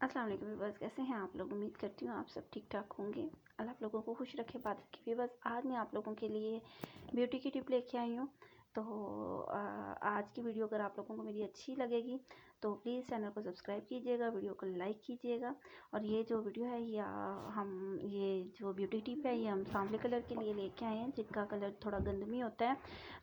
अस्सलाम वालेकुम व्यूअर्स, कैसे हैं आप लोग। उम्मीद करती हूँ आप सब ठीक ठाक होंगे। अल्लाह आप लोगों को खुश रखे, बात रखे। व्यूअर्स, आज मैं आप लोगों के लिए ब्यूटी की टिप लेके आई हूँ। तो आज की वीडियो अगर आप लोगों को मेरी अच्छी लगेगी तो प्लीज़ चैनल को सब्सक्राइब कीजिएगा, वीडियो को लाइक कीजिएगा। और ये जो वीडियो है ये जो ब्यूटी टिप है ये हम सांवले कलर के लिए लेके आए हैं, जिनका कलर थोड़ा गंदमी होता है,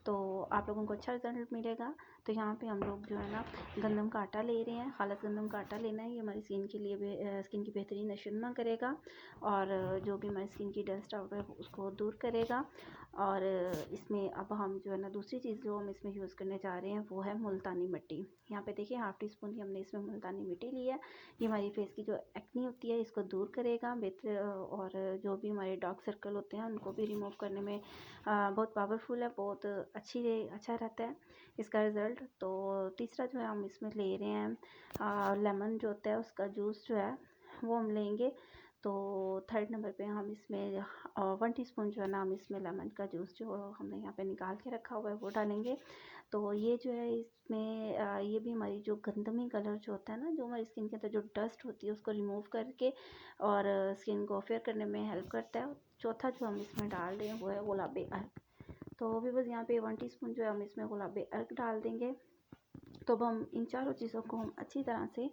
तो आप लोगों को अच्छा रिजल्ट मिलेगा। तो यहाँ पे हम लोग जो है ना गंदम का आटा ले रहे हैं। खालस गंदम का आटा लेना है। ये हमारी स्किन के लिए स्किन की बेहतरीन नशुनमा करेगा और जो भी हमारी स्किन की डस्ट आउट है उसको दूर करेगा। और इसमें अब हम जो है ना दूसरी चीज़ जो हम इसमें यूज़ करने जा रहे हैं वो है मुल्तानी मिट्टी। यहाँ पे देखिए हाफ़ टी स्पून की हमने इसमें मुल्तानी मिट्टी ली है। ये हमारी फेस की जो एक्नी होती है इसको दूर करेगा बेहतर, और जो भी हमारे डार्क सर्कल होते हैं उनको भी रिमूव करने में बहुत पावरफुल है, बहुत अच्छा रहता है इसका रिज़ल्ट। तो तीसरा जो है हम इसमें ले रहे हैं लेमन जो होता है उसका जूस जो है वो हम लेंगे। तो थर्ड नंबर पे हम इसमें 1 टीस्पून जो है ना हम इसमें लेमन का जूस जो हमने यहाँ पे निकाल के रखा हुआ है वो डालेंगे। तो ये जो है इसमें ये भी हमारी जो गंदमी कलर जो होता है ना, जो हमारी स्किन के अंदर जो डस्ट होती है उसको रिमूव करके और स्किन को फेयर करने में हेल्प करता है। चौथा जो हम इसमें डाल रहे हैं वो है गुलाबी अर्क। तो अभी बस यहाँ पे 1 टीस्पून जो है हम इसमें गुलाबी अर्क डाल देंगे। तो अब हम इन चारों चीज़ों को हम अच्छी तरह से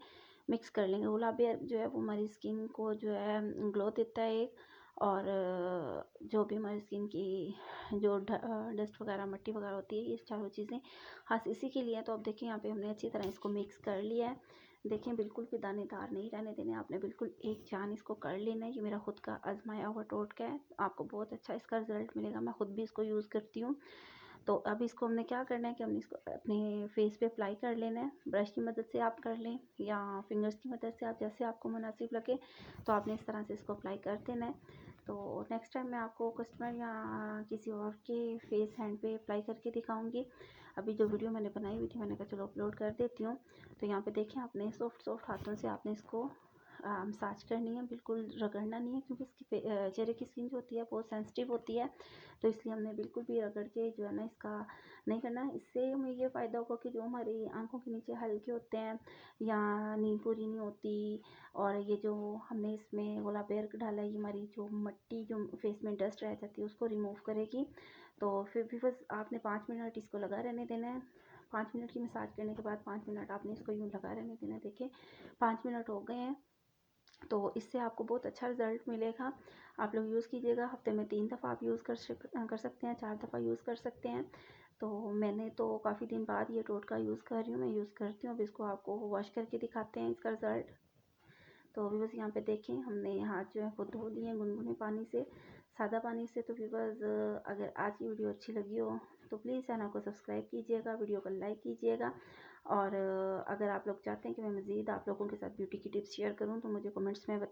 मिक्स कर लेंगे। गुलाबी अर्क जो है वो हमारी स्किन को जो है ग्लो देता है एक, और जो भी हमारी स्किन की जो डस्ट वगैरह मट्टी वगैरह होती है ये चारों चीज़ें खास इसी के लिए है। तो अब देखिए यहाँ पे हमने अच्छी तरह इसको मिक्स कर लिया है। देखें बिल्कुल भी दानेदार नहीं रहने देने, आपने बिल्कुल एक जान इसको कर लेना है। ये मेरा खुद का आजमाया हुआ टोटका है, आपको बहुत अच्छा इसका रिजल्ट मिलेगा। मैं खुद भी इसको यूज़ करती हूँ। तो अब इसको हमने क्या करना है कि हमने इसको अपने फेस पे अप्लाई कर लेना है। ब्रश की मदद से आप कर लें या फिंगर्स की मदद से, आप जैसे आपको मुनासिब लगे तो आपने इस तरह से इसको अप्लाई कर देना है। तो नेक्स्ट टाइम मैं आपको कस्टमर या किसी और के फेस हैंड पे अप्लाई करके दिखाऊंगी। अभी जो वीडियो मैंने बनाई हुई थी मैंने कहा चलो अपलोड कर देती हूँ। तो यहाँ पे देखें आपने सॉफ्ट हाथों से आपने इसको मसाज करनी है, बिल्कुल रगड़ना नहीं है, क्योंकि इसकी चेहरे की स्किन जो होती है बहुत सेंसिटिव होती है। तो इसलिए हमने बिल्कुल भी रगड़ के जो है ना इसका नहीं करना है। इससे हमें ये फ़ायदा होगा कि जो हमारी आंखों के नीचे हल्के होते हैं या नींद पूरी नहीं होती, और ये जो हमने इसमें गुलाबी अर्क डाला है ये हमारी जो मट्टी जो फेस में डस्ट रह जाती है उसको रिमूव करेगी। तो फिर भी बस आपने 5 मिनट इसको लगा रहने देना है। 5 मिनट की मसाज करने के बाद 5 मिनट आपने इसको यूँ लगा रहने देना है। देखिए 5 मिनट हो गए हैं। तो इससे आपको बहुत अच्छा रिज़ल्ट मिलेगा। आप लोग यूज़ कीजिएगा। हफ्ते में 3 दफ़ा आप यूज़ कर सकते हैं, 4 दफ़ा यूज़ कर सकते हैं। तो मैंने तो काफ़ी दिन बाद ये टोटका यूज़ कर रही हूँ, मैं यूज़ करती हूँ। अब इसको आपको वॉश करके दिखाते हैं इसका रिज़ल्ट। तो अभी बस यहाँ पे देखें हमने हाथ जो है वो धो लिए हैं गुनगुने पानी से, सादा पानी से। तो व्यूअर्स, अगर आज की वीडियो अच्छी लगी हो तो प्लीज़ चैनल को सब्सक्राइब कीजिएगा, वीडियो को लाइक कीजिएगा। और अगर आप लोग चाहते हैं कि मैं मज़ीद आप लोगों के साथ ब्यूटी की टिप्स शेयर करूँ तो मुझे कमेंट्स में बताइए।